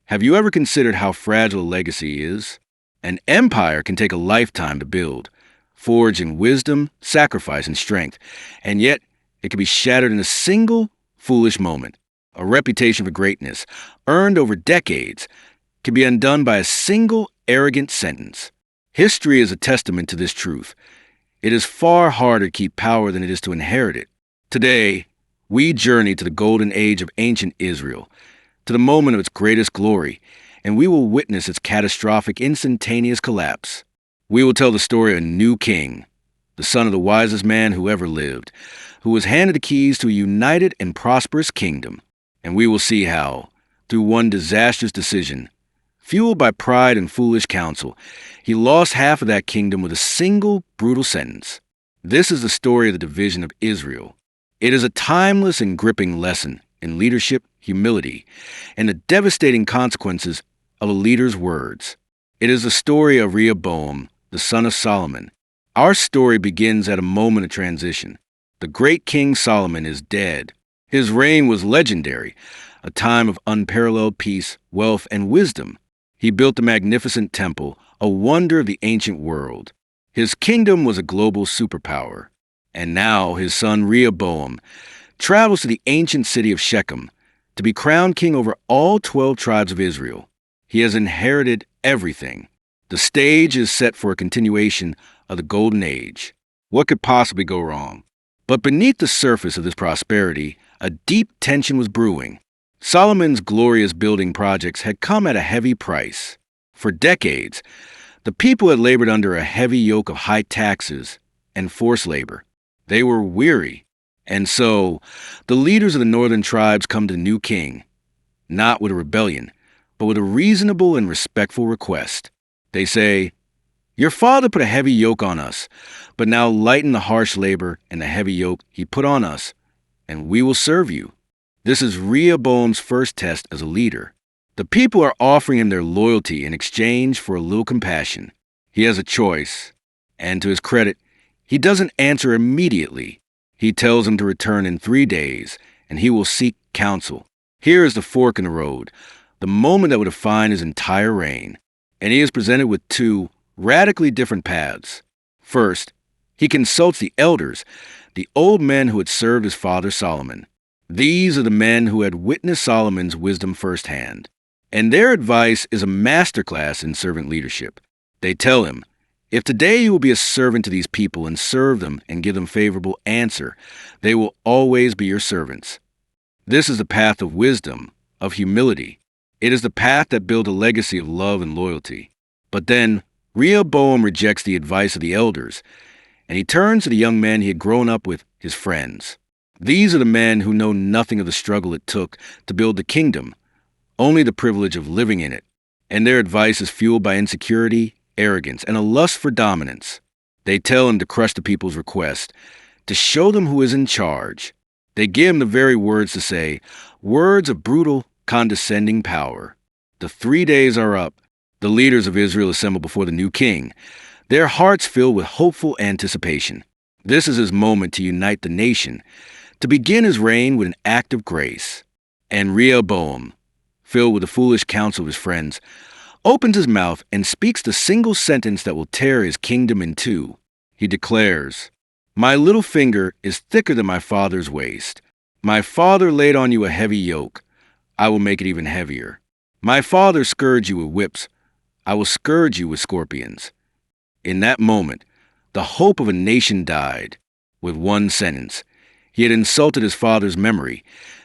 Have you ever considered how fragile a legacy is? An empire can take a lifetime to build, forged in wisdom, sacrifice, and strength, and yet it can be shattered in a single foolish moment. A reputation for greatness, earned over decades, can be undone by a single arrogant sentence. History is a testament to this truth. It is far harder to keep power than it is to inherit it. Today, we journey to the golden age of ancient Israel, to the moment of its greatest glory, and we will witness its catastrophic, instantaneous collapse. We will tell the story of a new king, the son of the wisest man who ever lived, who was handed the keys to a united and prosperous kingdom. And we will see how, through one disastrous decision, fueled by pride and foolish counsel, he lost half of that kingdom with a single brutal sentence. This is the story of the division of Israel. It is a timeless and gripping lesson in leadership, humility, and the devastating consequences of a leader's words. It is the story of Rehoboam, the son of Solomon. Our story begins at a moment of transition. The great King Solomon is dead. His reign was legendary, a time of unparalleled peace, wealth, and wisdom. He built the magnificent temple, a wonder of the ancient world. His kingdom was a global superpower. And now his son Rehoboam travels to the ancient city of Shechem to be crowned king over all 12 tribes of Israel. He has inherited everything. The stage is set for a continuation of the golden age. What could possibly go wrong? But beneath the surface of this prosperity, a deep tension was brewing. Solomon's glorious building projects had come at a heavy price. For decades, the people had labored under a heavy yoke of high taxes and forced labor. They were weary, and so the leaders of the northern tribes come to the new king, not with a rebellion, but with a reasonable and respectful request. They say, "Your father put a heavy yoke on us, but now lighten the harsh labor and the heavy yoke he put on us, and we will serve you." This is Rehoboam's first test as a leader. The people are offering him their loyalty in exchange for a little compassion. He has a choice, and to his credit, he doesn't answer immediately. He tells them to return in 3 days, and he will seek counsel. Here is the fork in the road, the moment that would define his entire reign. And he is presented with 2 radically different paths. First, he consults the elders, the old men who had served his father Solomon. These are the men who had witnessed Solomon's wisdom firsthand, and their advice is a masterclass in servant leadership. They tell him, "If today you will be a servant to these people and serve them and give them favorable answer, they will always be your servants." This is the path of wisdom, of humility. It is the path that builds a legacy of love and loyalty. But then Rehoboam rejects the advice of the elders, and he turns to the young men he had grown up with, his friends. These are the men who know nothing of the struggle it took to build the kingdom, only the privilege of living in it. And their advice is fueled by insecurity, arrogance, and a lust for dominance. They tell him to crush the people's request, to show them who is in charge. They give him the very words to say, words of brutal, condescending power. The 3 days are up. The leaders of Israel assemble before the new king, their hearts filled with hopeful anticipation. This is his moment to unite the nation, to begin his reign with an act of grace. And Rehoboam, filled with the foolish counsel of his friends, opens his mouth and speaks the single sentence that will tear his kingdom in 2. He declares, "My little finger is thicker than my father's waist. My father laid on you a heavy yoke. I will make it even heavier. My father scourged you with whips. I will scourge you with scorpions." In that moment, the hope of a nation died. With one sentence, he had insulted his father's memory,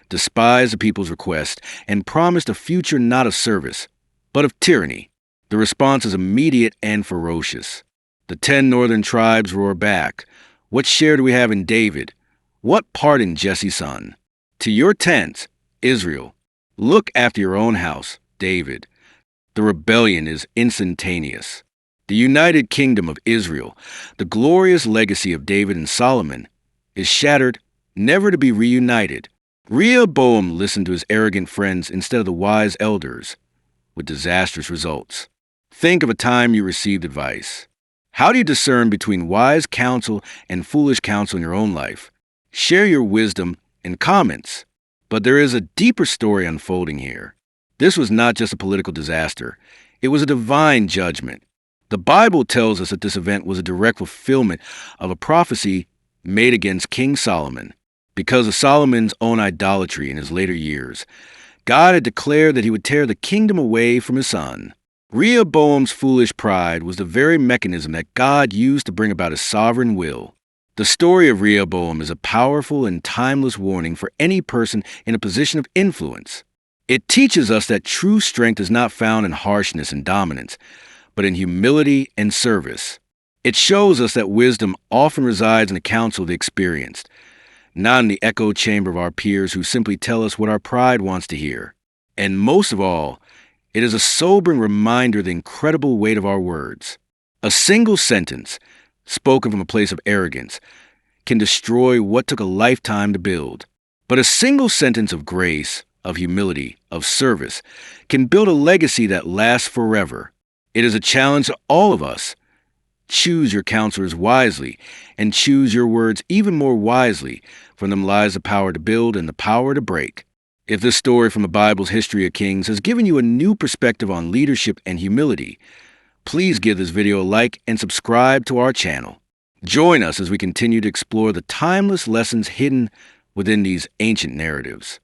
despised the people's request, and promised a future not of service, but of tyranny. The response is immediate and ferocious. The 10 northern tribes roar back. "What share do we have in David? What part in Jesse's son? To your tents, Israel. Look after your own house, David." The rebellion is instantaneous. The united kingdom of Israel, the glorious legacy of David and Solomon, is shattered, never to be reunited. Rehoboam listened to his arrogant friends instead of the wise elders, with disastrous results. Think of a time you received advice. How do you discern between wise counsel and foolish counsel in your own life? Share your wisdom in comments. But there is a deeper story unfolding here. This was not just a political disaster, it was a divine judgment. The Bible tells us that this event was a direct fulfillment of a prophecy made against King Solomon. Because of Solomon's own idolatry in his later years, God had declared that he would tear the kingdom away from his son. Rehoboam's foolish pride was the very mechanism that God used to bring about his sovereign will. The story of Rehoboam is a powerful and timeless warning for any person in a position of influence. It teaches us that true strength is not found in harshness and dominance, but in humility and service. It shows us that wisdom often resides in the counsel of the experienced, not in the echo chamber of our peers who simply tell us what our pride wants to hear. And most of all, it is a sobering reminder of the incredible weight of our words. A single sentence, spoken from a place of arrogance, can destroy what took a lifetime to build. But a single sentence of grace, of humility, of service, can build a legacy that lasts forever. It is a challenge to all of us. Choose your counselors wisely, and choose your words even more wisely. From them lies the power to build and the power to break. If this story from the Bible's history of kings has given you a new perspective on leadership and humility, please give this video a like and subscribe to our channel. Join us as we continue to explore the timeless lessons hidden within these ancient narratives.